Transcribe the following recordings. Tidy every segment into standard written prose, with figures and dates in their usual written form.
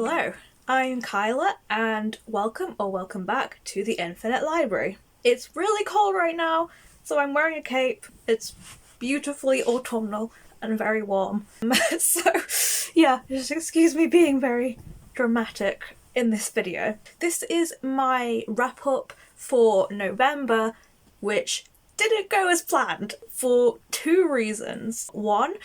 Hello, I'm Kyla and welcome back to the Infinite Library. It's really cold right now, so I'm wearing a cape. It's beautifully autumnal and very warm. So yeah, just excuse me being very dramatic in this video. This is my wrap up for November, which didn't go as planned for two reasons. One,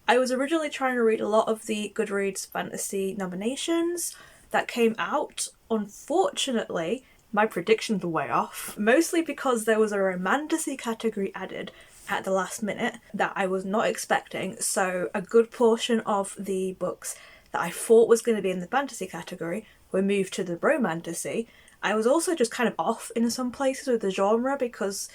I was originally trying to read a lot of the Goodreads fantasy nominations that came out. Unfortunately, my predictions were way off, mostly because there was a romantasy category added at the last minute that I was not expecting, so a good portion of the books that I thought was going to be in the fantasy category were moved to the romantasy. I was also just kind of off in some places with the genre because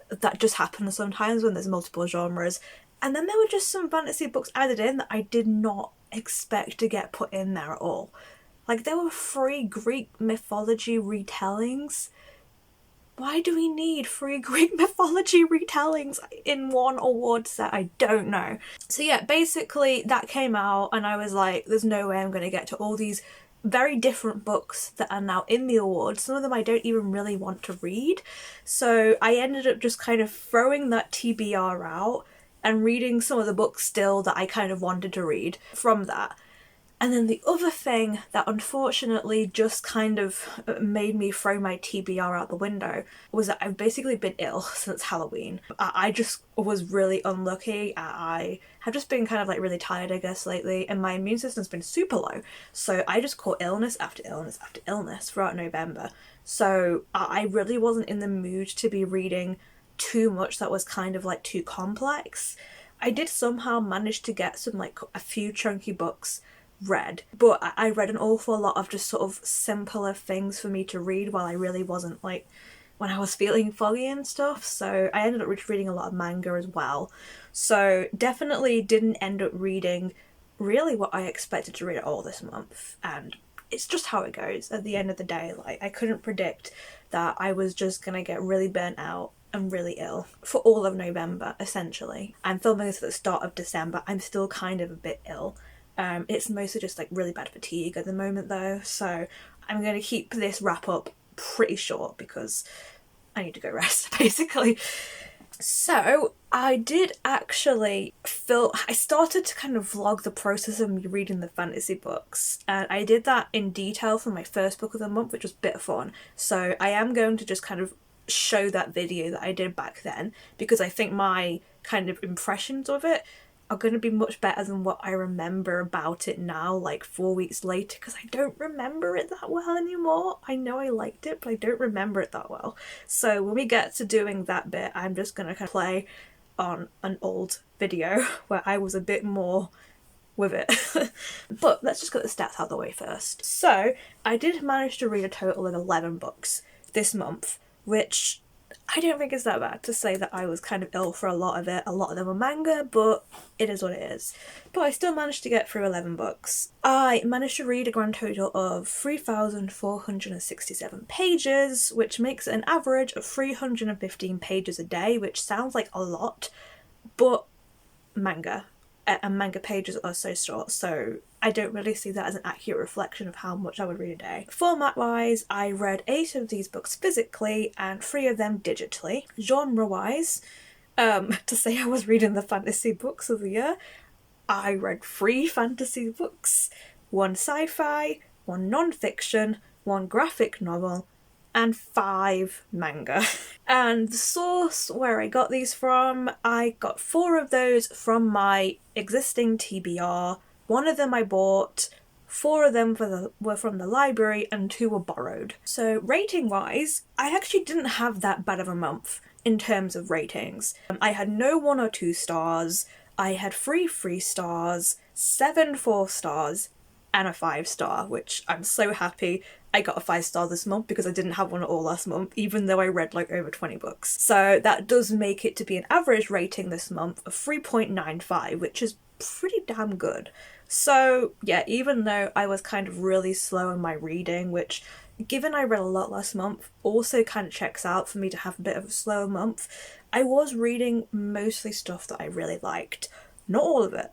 that just happens sometimes when there's multiple genres. And then there were just some fantasy books added in that I did not expect to get put in there at all. Like, there were 3 Greek mythology retellings. Why do we need 3 Greek mythology retellings in one award set? I don't know. So yeah, basically that came out and I was like, there's no way I'm going to get to all these very different books that are now in the awards. Some of them I don't even really want to read. So I ended up just kind of throwing that TBR out and reading some of the books still that I kind of wanted to read from that. And then the other thing that unfortunately just kind of made me throw my TBR out the window was that I've basically been ill since Halloween. I just was really unlucky. I have just been kind of like really tired, I guess, lately, and my immune system's been super low. So I just caught illness after illness after illness throughout November. So I really wasn't in the mood to be reading too much that was kind of like too complex. I did somehow manage to get a few chunky books read, but I read an awful lot of just sort of simpler things for me to read while I really wasn't like when I was feeling foggy and stuff. So I ended up reading a lot of manga as well. So definitely didn't end up reading really what I expected to read at all this month, and it's just how it goes at the end of the day. Like, I couldn't predict that I was just gonna get really burnt out and really ill for all of November, essentially. I'm filming this at the start of December. I'm still kind of a bit ill. It's mostly just like really bad fatigue at the moment though, so I'm going to keep this wrap up pretty short because I need to go rest, basically. So I did actually I started to kind of vlog the process of me reading the fantasy books, and I did that in detail for my first book of the month, which was Bitterthorn. So I am going to just kind of show that video that I did back then, because I think my kind of impressions of it are going to be much better than what I remember about it now, like 4 weeks later, because I don't remember it that well anymore. I know I liked it, but I don't remember it that well. So when we get to doing that bit, I'm just going to kind of play on an old video where I was a bit more with it. But let's just get the stats out of the way first. So I did manage to read a total of 11 books this month, which I don't think it's that bad to say that I was kind of ill for a lot of it. A lot of them were manga, but it is what it is. But I still managed to get through 11 books. I managed to read a grand total of 3,467 pages, which makes an average of 315 pages a day, which sounds like a lot, but manga. And manga pages are so short, so I don't really see that as an accurate reflection of how much I would read a day. Format-wise, I read 8 of these books physically and 3 of them digitally. Genre-wise, to say I was reading the fantasy books of the year, I read 3 fantasy books, 1 sci-fi, 1 non-fiction, 1 graphic novel, and 5 manga. And the source where I got these from, I got 4 of those from my existing TBR. 1 of them I bought, 4 of them were from the library, and 2 were borrowed. So rating wise, I actually didn't have that bad of a month in terms of ratings. I had no 1 or 2 stars, I had 3 3 stars, 7 4 stars, and a 5 star, which I'm so happy I got a 5 star this month because I didn't have one at all last month, even though I read like over 20 books. So that does make it to be an average rating this month of 3.95, which is pretty damn good. So yeah, even though I was kind of really slow in my reading, which given I read a lot last month also kind of checks out for me to have a bit of a slower month, I was reading mostly stuff that I really liked. Not all of it.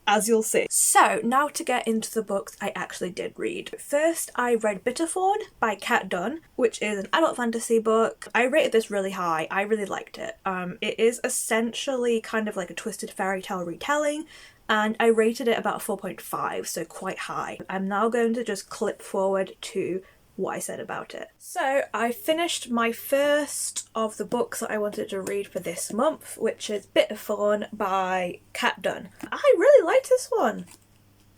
as you'll see. So now to get into the books I actually did read. First, I read Bitterthorn by Cather, which is an adult fantasy book. I rated this really high. I really liked it. It is essentially kind of like a twisted fairy tale retelling, and I rated it about 4.5, so quite high. I'm now going to just clip forward to what I said about it. So I finished my first of the books that I wanted to read for this month, which is Bitterthorn by Cather. I really liked this one.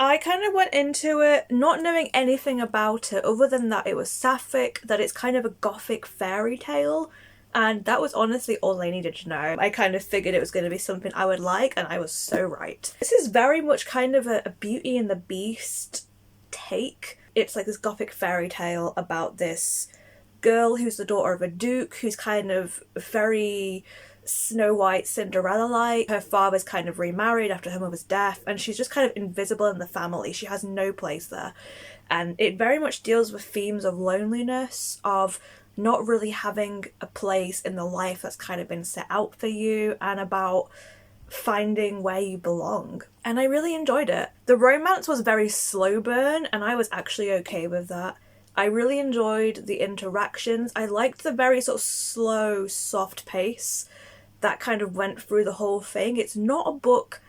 I kind of went into it not knowing anything about it other than that it was sapphic, that it's kind of a gothic fairy tale, and that was honestly all I needed to know. I kind of figured it was going to be something I would like, and I was so right. This is very much kind of a Beauty and the Beast take. It's like this gothic fairy tale about this girl who's the daughter of a duke, who's kind of very Snow White, Cinderella-like. Her father's kind of remarried after her mother's death, and she's just kind of invisible in the family. She has no place there. And it very much deals with themes of loneliness, of not really having a place in the life that's kind of been set out for you, and about finding where you belong. And I really enjoyed it. The romance was very slow burn, and I was actually okay with that. I really enjoyed the interactions. I liked the very sort of slow, soft pace that kind of went through the whole thing. It's not a book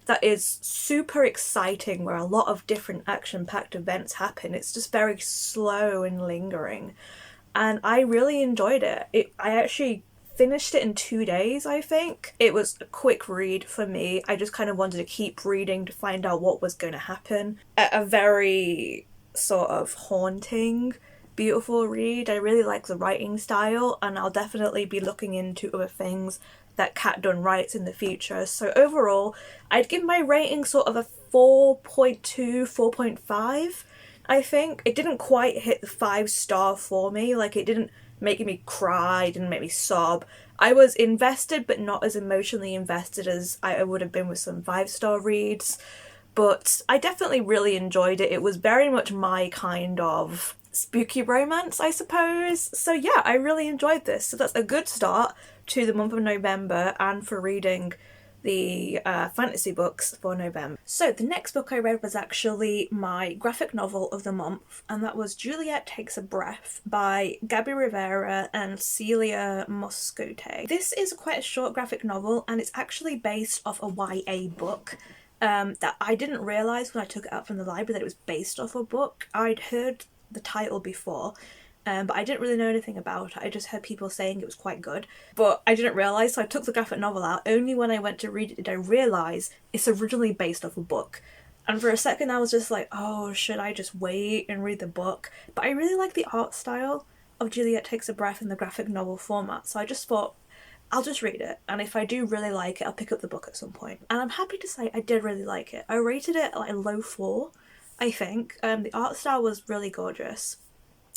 that is super exciting where a lot of different action-packed events happen. It's just very slow and lingering. And I really enjoyed it. I actually finished it in 2 days, I think. It was a quick read for me. I just kind of wanted to keep reading to find out what was going to happen. A very sort of haunting, beautiful read. I really like the writing style, and I'll definitely be looking into other things that Cather writes in the future. So overall, I'd give my rating sort of a 4.2, 4.5, I think. It didn't quite hit the 5-star for me. Like, it didn't make me cry, it didn't make me sob. I was invested, but not as emotionally invested as I would have been with some 5-star reads. But I definitely really enjoyed it. It was very much my kind of spooky romance, I suppose. So yeah, I really enjoyed this. So that's a good start to the month of November and for reading the fantasy books for November. So the next book I read was actually my graphic novel of the month, and that was Juliet Takes a Breath by Gabby Rivera and Celia Moscote. This is quite a short graphic novel, and it's actually based off a YA book that I didn't realise when I took it out from the library that it was based off a book. I'd heard the title before, but I didn't really know anything about it. I just heard people saying it was quite good, but I didn't realise, so I took the graphic novel out. Only when I went to read it did I realise it's originally based off a book. And for a second I was just like, oh, should I just wait and read the book? But I really like the art style of Juliet Takes a Breath in the graphic novel format, so I just thought, I'll just read it, and if I do really like it, I'll pick up the book at some point. And I'm happy to say I did really like it. I rated it like a low 4, I think. The art style was really gorgeous.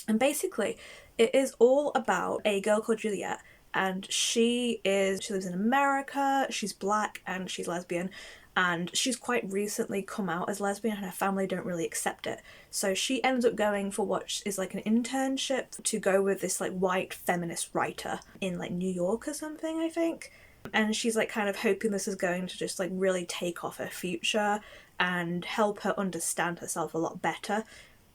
And basically, it is all about a girl called Juliet, and she lives in America, she's black, and she's lesbian, and she's quite recently come out as lesbian, and her family don't really accept it. So she ends up going for what is like an internship to go with this like white feminist writer in like New York or something, I think. And she's like kind of hoping this is going to just like really take off her future and help her understand herself a lot better.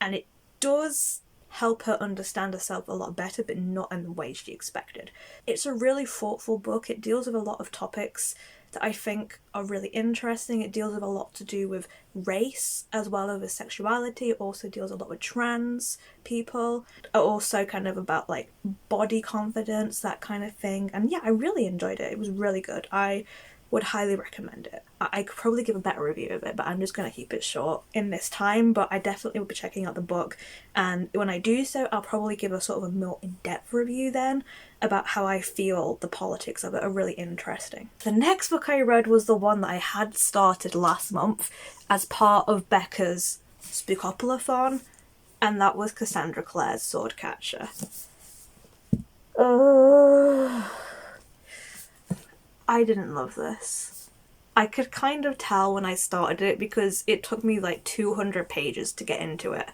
And it does help her understand herself a lot better, but not in the way she expected. It's a really thoughtful book. It deals with a lot of topics that I think are really interesting. It deals with a lot to do with race as well as with sexuality. It also deals a lot with trans people. Also kind of about like body confidence, that kind of thing. And yeah, I really enjoyed it. It was really good. I would highly recommend it. I could probably give a better review of it, but I'm just going to keep it short in this time. But I definitely will be checking out the book, and when I do so, I'll probably give a sort of a more in-depth review then about how I feel the politics of it are really interesting. The next book I read was the one that I had started last month as part of Becca's Spookopoly-thon, and that was Cassandra Clare's Swordcatcher. I didn't love this. I could kind of tell when I started it because it took me like 200 pages to get into it.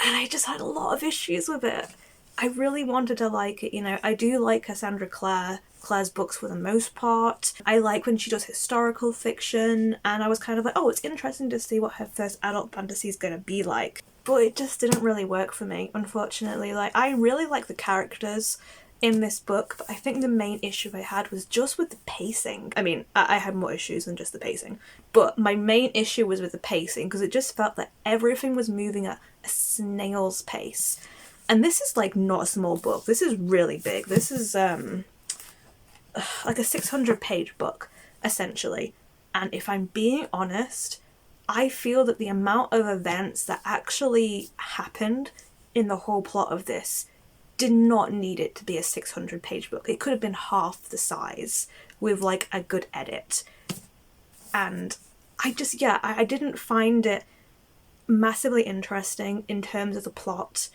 And I just had a lot of issues with it. I really wanted to like it, you know. I do like Cassandra Clare's books for the most part. I like when she does historical fiction, and I was kind of like, oh, it's interesting to see what her first adult fantasy is going to be like. But it just didn't really work for me, unfortunately. Like, I really like the characters in this book, but I think the main issue I had was just with the pacing. I mean, I had more issues than just the pacing, but my main issue was with the pacing, because it just felt that everything was moving at a snail's pace. And this is like not a small book. This is really big. This is like a 600-page book, essentially. And if I'm being honest, I feel that the amount of events that actually happened in the whole plot of this did not need it to be a 600-page book. It could have been half the size with like a good edit. And I just, yeah, I didn't find it massively interesting in terms of the plot.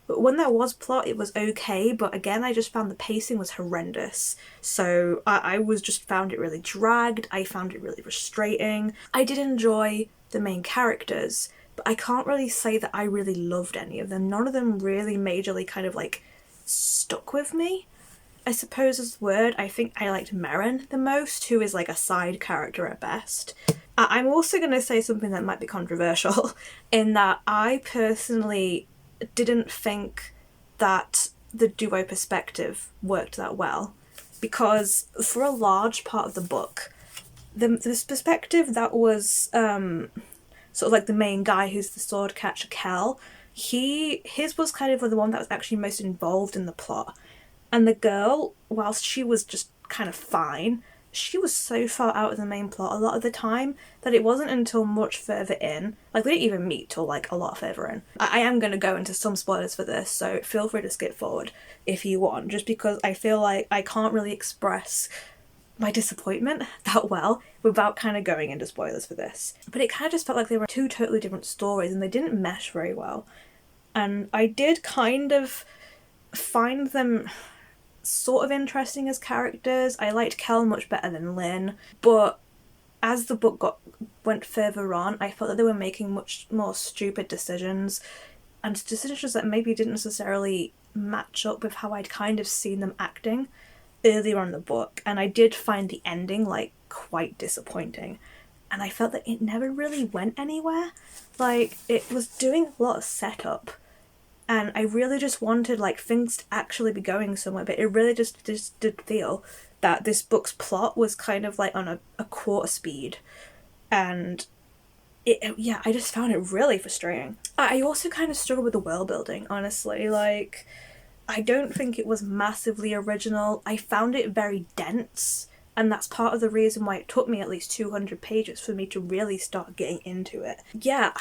But when there was plot, it was okay, but again, I just found the pacing was horrendous. So I was just found it really dragged, I found it really frustrating. I did enjoy the main characters, but I can't really say that I really loved any of them. None of them really majorly kind of like stuck with me, I suppose is the word. I think I liked Merrin the most, who is like a side character at best. I'm also going to say something that might be controversial, in that I personally didn't think that the duo perspective worked that well, because for a large part of the book, this perspective that was sort of like the main guy who's the sword catcher Kel, his was kind of the one that was actually most involved in the plot. And the girl, whilst she was just kind of fine, she was so far out of the main plot a lot of the time that it wasn't until much further in, like they didn't even meet till like a lot further in. I am going to go into some spoilers for this, so feel free to skip forward if you want, just because I feel like I can't really express my disappointment that well without kind of going into spoilers for this. But it kind of just felt like they were two totally different stories and they didn't mesh very well. And I did kind of find them sort of interesting as characters. I liked Kel much better than Lynn, but as the book went further on, I felt that they were making much more stupid decisions, and decisions that maybe didn't necessarily match up with how I'd kind of seen them acting earlier on in the book. And I did find the ending like quite disappointing, and I felt that it never really went anywhere. Like, it was doing a lot of setup, and I really just wanted like things to actually be going somewhere, but it really just did feel that this book's plot was kind of like on a quarter speed. And I just found it really frustrating. I also kind of struggled with the world building, honestly. Like, I don't think it was massively original. I found it very dense, and that's part of the reason why it took me at least 200 pages for me to really start getting into it. Yeah,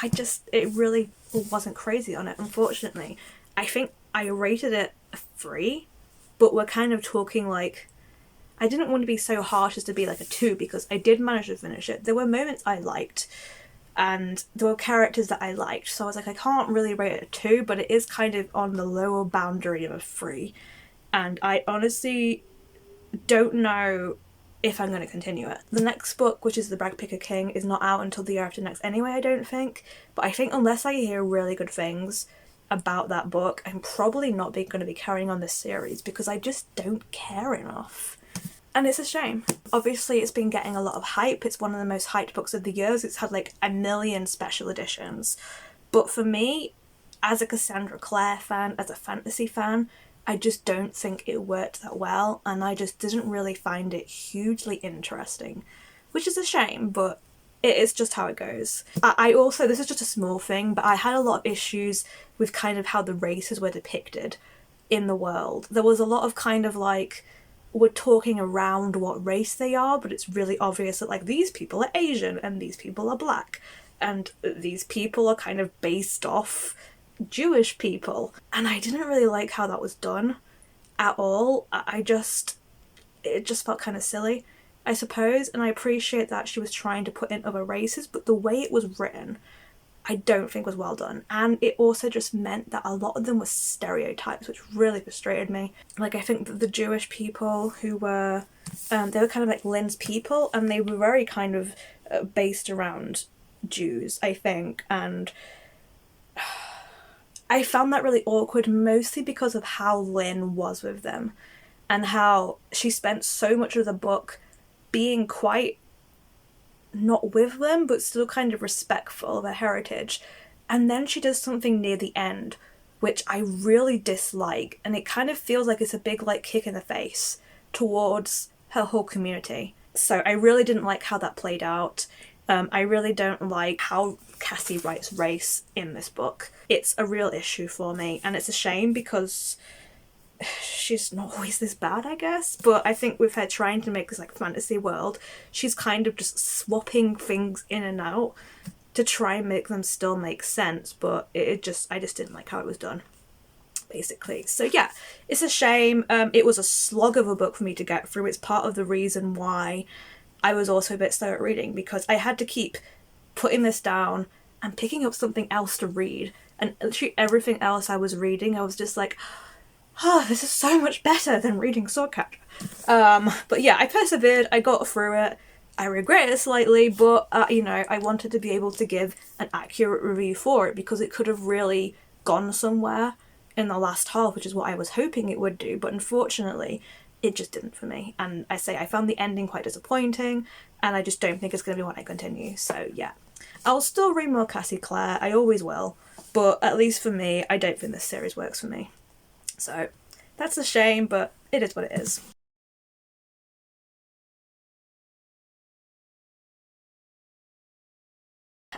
it really wasn't crazy on it, unfortunately. I think I rated it a 3, but we're kind of talking like, I didn't want to be so harsh as to be like a 2, because I did manage to finish it. There were moments I liked, and there were characters that I liked, so I was like, I can't really rate it a 2, but it is kind of on the lower boundary of a 3. And I honestly don't know if I'm going to continue it. The next book, which is The Brag Picker King, is not out until the year after next anyway, I don't think. But I think unless I hear really good things about that book, I'm probably not going to be carrying on this series, because I just don't care enough. And it's a shame. Obviously, it's been getting a lot of hype. It's one of the most hyped books of the years. It's had like 1 million special editions. But for me, as a Cassandra Clare fan, as a fantasy fan, I just don't think it worked that well, and I just didn't really find it hugely interesting, which is a shame, but it is just how it goes. I also, this is just a small thing, but I had a lot of issues with kind of how the races were depicted in the world. There was a lot of kind of like, we're talking around what race they are, but it's really obvious that like these people are Asian and these people are black, and these people are kind of based off Jewish people, and I didn't really like how that was done at all. It just felt kind of silly, I suppose, and I appreciate that she was trying to put in other races, but the way it was written I don't think was well done, and it also just meant that a lot of them were stereotypes, which really frustrated me. Like, I think that the Jewish people who were they were kind of like Lynn's people, and they were very kind of based around Jews, I think, and I found that really awkward, mostly because of how Lynn was with them and how she spent so much of the book being quite not with them, but still kind of respectful of her heritage. And then she does something near the end, which I really dislike, and it kind of feels like it's a big like kick in the face towards her whole community. So I really didn't like how that played out. I really don't like how Cassie writes race in this book. It's a real issue for me, and it's a shame because she's not always this bad, I guess, but I think with her trying to make this like fantasy world, she's kind of just swapping things in and out to try and make them still make sense, but I just didn't like how it was done, basically. So yeah, it's a shame. It was a slog of a book for me to get through. It's part of the reason why I was also a bit slow at reading, because I had to keep putting this down and picking up something else to read, and literally everything else I was reading, I was just like, oh, this is so much better than reading Swordcatcher. But yeah, I persevered, I got through it. I regret it slightly, but you know, I wanted to be able to give an accurate review for it because it could have really gone somewhere in the last half, which is what I was hoping it would do, but unfortunately it just didn't for me. And I found the ending quite disappointing, and I just don't think it's going to be one I continue. So yeah, I'll still read more Cassie Clare, I always will, but at least for me, I don't think this series works for me. So that's a shame, but it is what it is.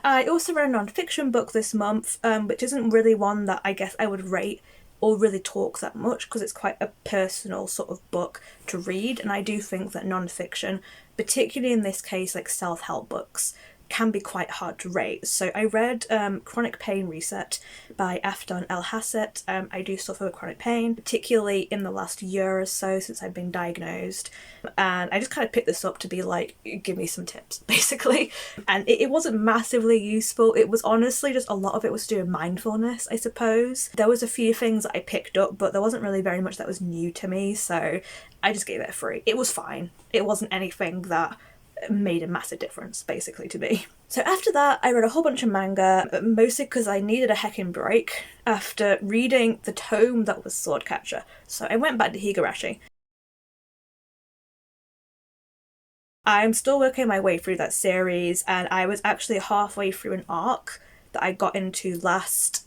I also read a non-fiction book this month, which isn't really one that I guess I would rate or really talk that much because it's quite a personal sort of book to read, and I do think that non-fiction, particularly in this case like self-help books, can be quite hard to rate. So I read Chronic Pain Reset by Afton El-Hasset. I do suffer with chronic pain, particularly in the last year or so since I've been diagnosed. And I just kind of picked this up to be like, give me some tips, basically. And it wasn't massively useful. It was honestly just a lot of it was to do with mindfulness, I suppose. There was a few things that I picked up, but there wasn't really very much that was new to me. So I just gave it a 3. It was fine. It wasn't anything that made a massive difference, basically, to me. So after that, I read a whole bunch of manga, mostly because I needed a heckin' break after reading the tome that was Swordcatcher. So I went back to Higurashi. I'm still working my way through that series, and I was actually halfway through an arc that I got into last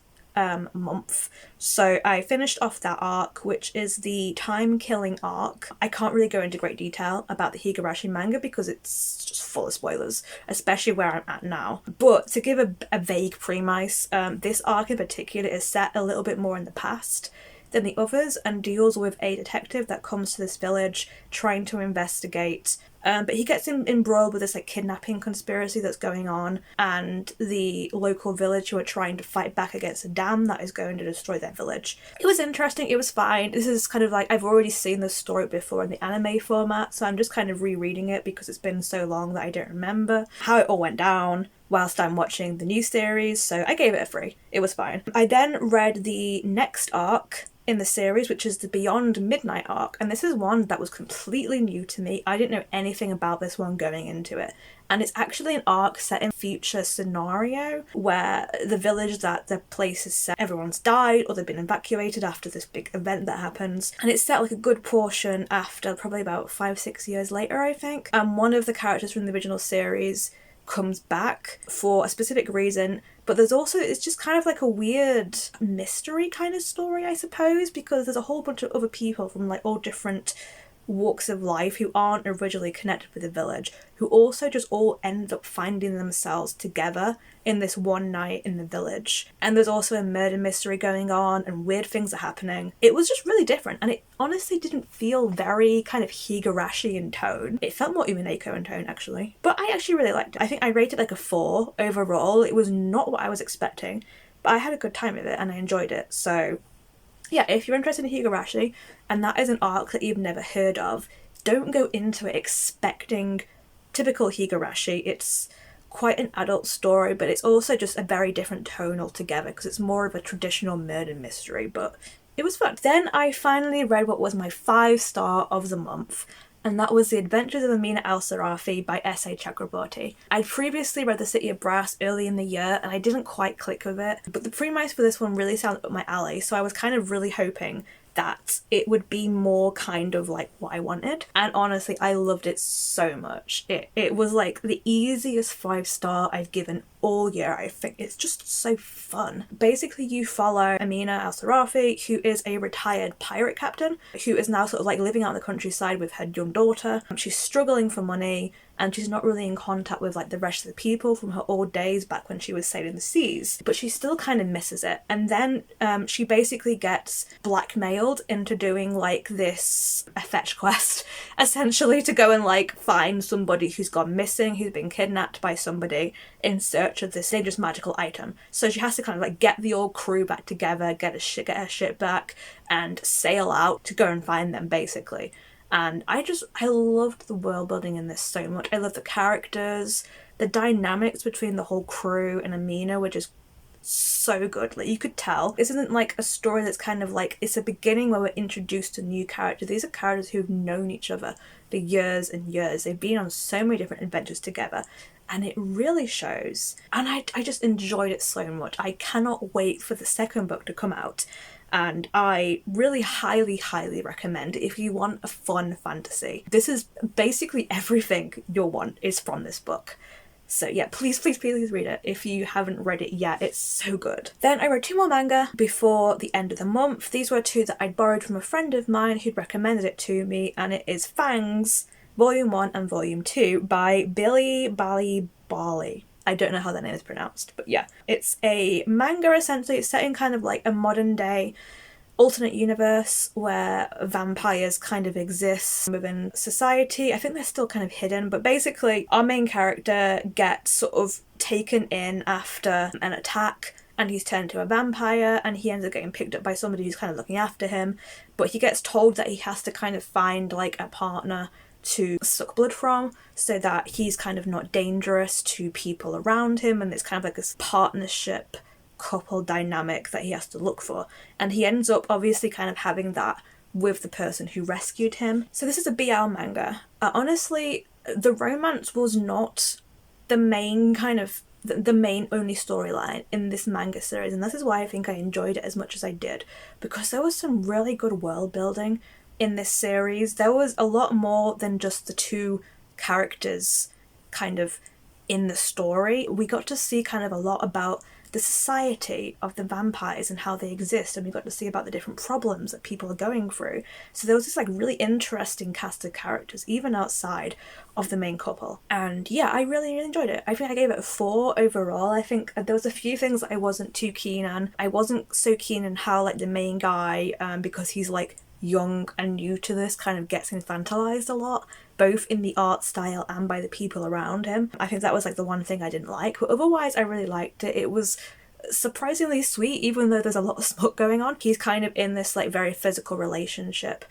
month. So I finished off that arc, which is the time-killing arc. I can't really go into great detail about the Higurashi manga because it's just full of spoilers, especially where I'm at now. But to give a vague premise, this arc in particular is set a little bit more in the past than the others and deals with a detective that comes to this village trying to investigate, but he gets embroiled with this like kidnapping conspiracy that's going on, and the local village who are trying to fight back against a dam that is going to destroy their village. It was interesting, it was fine. This is kind of like, I've already seen this story before in the anime format, so I'm just kind of rereading it because it's been so long that I don't remember how it all went down whilst I'm watching the new series, so I gave it a 3. It was fine. I then read the next arc in the series, which is the Beyond Midnight arc, and this is one that was completely new to me. I didn't know anything about this one going into it, and it's actually an arc set in future scenario where the village that the place is set, everyone's died or they've been evacuated after this big event that happens, and it's set like a good portion after probably about 5-6 years later, I think. And one of the characters from the original series comes back for a specific reason, but there's also, it's just kind of like a weird mystery kind of story, I suppose, because there's a whole bunch of other people from like all different walks of life who aren't originally connected with the village, who also just all end up finding themselves together in this one night in the village. And there's also a murder mystery going on and weird things are happening. It was just really different, and it honestly didn't feel very kind of Higurashi in tone. It felt more Umineko in tone, actually. But I actually really liked it. I think I rated like a 4 overall. It was not what I was expecting, but I had a good time with it and I enjoyed it. So yeah, if you're interested in Higurashi and that is an arc that you've never heard of, don't go into it expecting typical Higurashi. It's quite an adult story, but it's also just a very different tone altogether because it's more of a traditional murder mystery, but it was fun. Then I finally read what was my 5-star of the month, and that was The Adventures of Amina Al-Sirafi by S.A. Chakraborty. I'd previously read The City of Brass early in the year and I didn't quite click with it, but the premise for this one really sounded up my alley, so I was kind of really hoping that it would be more kind of like what I wanted. And honestly, I loved it so much. It was like the easiest 5-star I've given all year, I think. It's just so fun. Basically, you follow Amina Al-Sirafi, who is a retired pirate captain, who is now sort of like living out in the countryside with her young daughter. She's struggling for money, and she's not really in contact with like the rest of the people from her old days back when she was sailing the seas, but she still kind of misses it. And then she basically gets blackmailed into doing like this a fetch quest, essentially, to go and like find somebody who's gone missing, who's been kidnapped by somebody in search of this dangerous magical item. So she has to kind of like get the old crew back together, get her ship back, and sail out to go and find them, basically. And I loved the world building in this so much. I love the characters, the dynamics between the whole crew and Amina were just so good. Like, you could tell this isn't like a story that's kind of like, it's a beginning where we're introduced to new characters. These are characters who've known each other for years and years. They've been on so many different adventures together, and it really shows. And I just enjoyed it so much. I cannot wait for the second book to come out. And I really highly, highly recommend it if you want a fun fantasy. This is basically everything you'll want is from this book. So yeah, please, please, please read it if you haven't read it yet. It's so good. Then I read 2 more manga before the end of the month. These were 2 that I'd borrowed from a friend of mine who'd recommended it to me, and it is FANGS, Volume 1 and Volume 2 by Billy Bali Bali. I don't know how that name is pronounced, but yeah. It's a manga, essentially. It's set in kind of like a modern day alternate universe where vampires kind of exist within society. I think they're still kind of hidden, but basically our main character gets sort of taken in after an attack, and he's turned into a vampire, and he ends up getting picked up by somebody who's kind of looking after him, but he gets told that he has to kind of find like a partner to suck blood from so that he's kind of not dangerous to people around him, and it's kind of like this partnership couple dynamic that he has to look for, and he ends up obviously kind of having that with the person who rescued him. So this is a BL manga. Honestly, the romance was not the main kind of the main only storyline in this manga series, and this is why I think I enjoyed it as much as I did, because there was some really good world building in this series. There was a lot more than just the 2 characters kind of in the story. We got to see kind of a lot about the society of the vampires and how they exist, and we got to see about the different problems that people are going through. So there was this like really interesting cast of characters even outside of the main couple, and yeah, I really, really enjoyed it. I think I gave it a 4 overall. I think there was a few things that I wasn't too keen on. I wasn't so keen on how like the main guy, because he's like young and new to this, kind of gets infantilized a lot, both in the art style and by the people around him. I think that was like the one thing I didn't like, but otherwise I really liked it. It was surprisingly sweet, even though there's a lot of smut going on. He's kind of in this like very physical relationship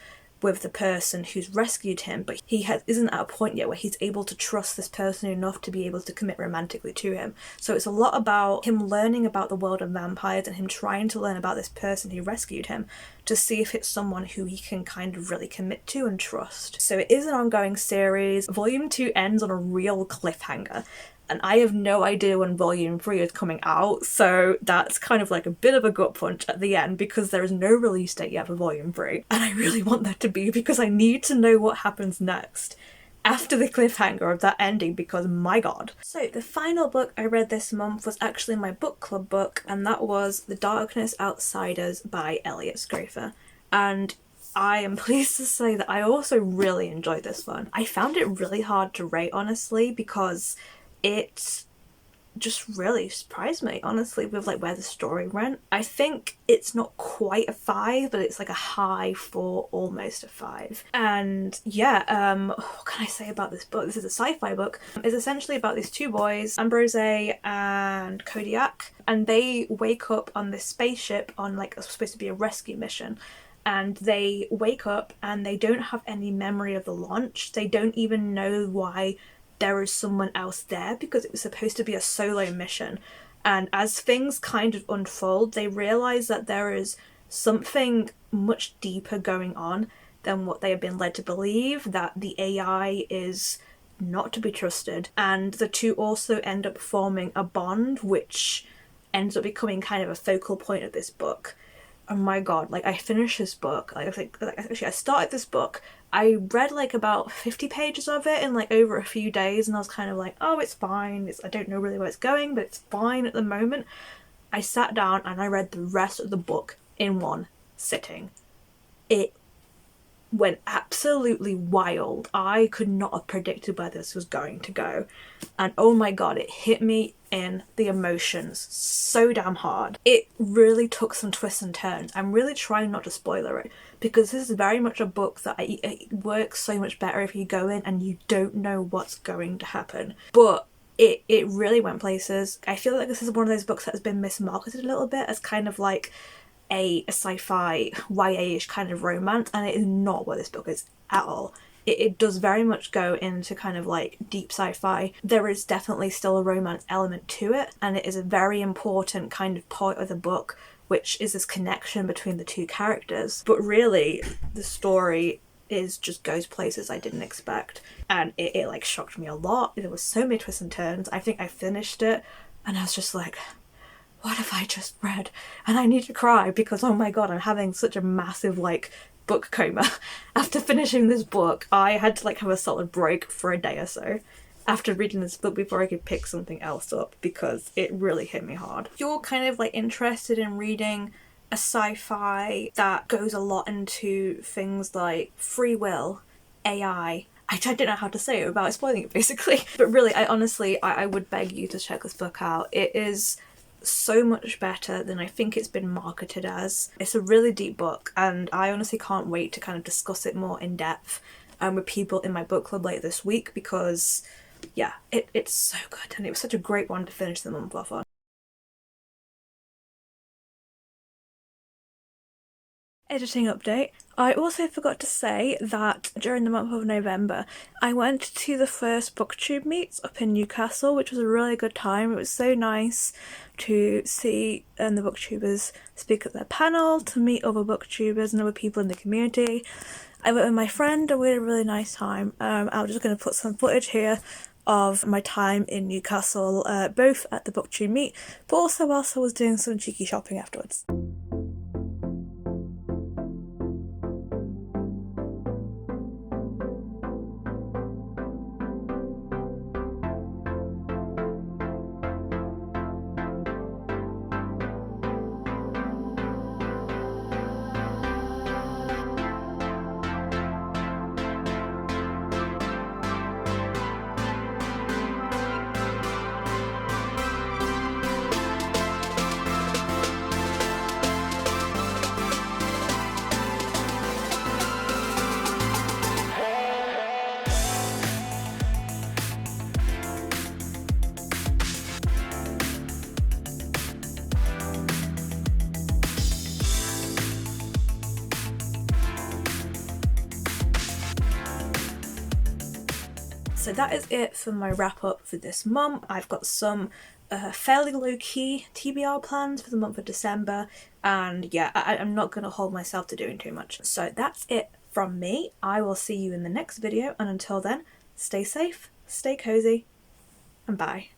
with the person who's rescued him, but he isn't at a point yet where he's able to trust this person enough to be able to commit romantically to him. So it's a lot about him learning about the world of vampires and him trying to learn about this person who rescued him to see if it's someone who he can kind of really commit to and trust. So it is an ongoing series. Volume 2 ends on a real cliffhanger, and I have no idea when Volume 3 is coming out, so that's kind of like a bit of a gut punch at the end, because there is no release date yet for Volume 3, and I really want there to be, because I need to know what happens next after the cliffhanger of that ending, because my god. So the final book I read this month was actually my book club book, and that was The Darkness Outsiders by Elliot Scrafer, and I am pleased to say that I also really enjoyed this one. I found it really hard to rate, honestly, because it just really surprised me, honestly, with like where the story went. I think it's not quite a 5, but it's like a high 4, almost a 5. And yeah, what can I say about this book? This is a sci-fi book. It's essentially about these 2 boys, Ambrose and Kodiak, and they wake up on this spaceship on like supposed to be a rescue mission. And they wake up and they don't have any memory of the launch. They don't even know why there is someone else there, because it was supposed to be a solo mission. And as things kind of unfold, they realise that there is something much deeper going on than what they have been led to believe, that the AI is not to be trusted, and the two also end up forming a bond which ends up becoming kind of a focal point of this book. Oh my god, like I finished this book, I started this book, I read like about 50 pages of it in like over a few days, and I was kind of like, oh, it's fine, I don't know really where it's going, but it's fine at the moment. I sat down and I read the rest of the book in one sitting. It went absolutely wild. I could not have predicted where this was going to go. And oh my god, it hit me in the emotions so damn hard. It really took some twists and turns. I'm really trying not to spoiler it, because this is very much a book that it works so much better if you go in and you don't know what's going to happen. But it really went places. I feel like this is one of those books that has been mismarketed a little bit as kind of like a sci-fi YA-ish kind of romance, and it is not what this book is at all. It does very much go into kind of like deep sci-fi. There is definitely still a romance element to it, and it is a very important kind of part of the book, which is this connection between the two characters. But really, the story just goes places I didn't expect, and it like shocked me a lot. There was so many twists and turns. I think I finished it and I was just like, what have I just read? And I need to cry because oh my god, I'm having such a massive like book coma after finishing this book. I had to like have a solid break for a day or so after reading this book before I could pick something else up, because it really hit me hard. If you're kind of like interested in reading a sci-fi that goes a lot into things like free will, AI, I didn't know how to say it without spoiling it basically, but really I would beg you to check this book out. It is so much better than I think it's been marketed as. It's a really deep book, and I honestly can't wait to kind of discuss it more in depth with people in my book club later this week, because yeah, it's so good, and it was such a great one to finish the month off on. Editing update. I also forgot to say that during the month of November I went to the first Booktube meets up in Newcastle, which was a really good time. It was so nice to see the Booktubers speak at their panel, to meet other Booktubers and other people in the community. I went with my friend and we had a really nice time. I'm just going to put some footage here of my time in Newcastle, both at the Booktube meet, but also whilst I was doing some cheeky shopping afterwards. So that is it for my wrap up for this month. I've got some fairly low-key TBR plans for the month of December, and yeah, I'm not going to hold myself to doing too much. So that's it from me. I will see you in the next video, and until then, stay safe, stay cozy, and bye.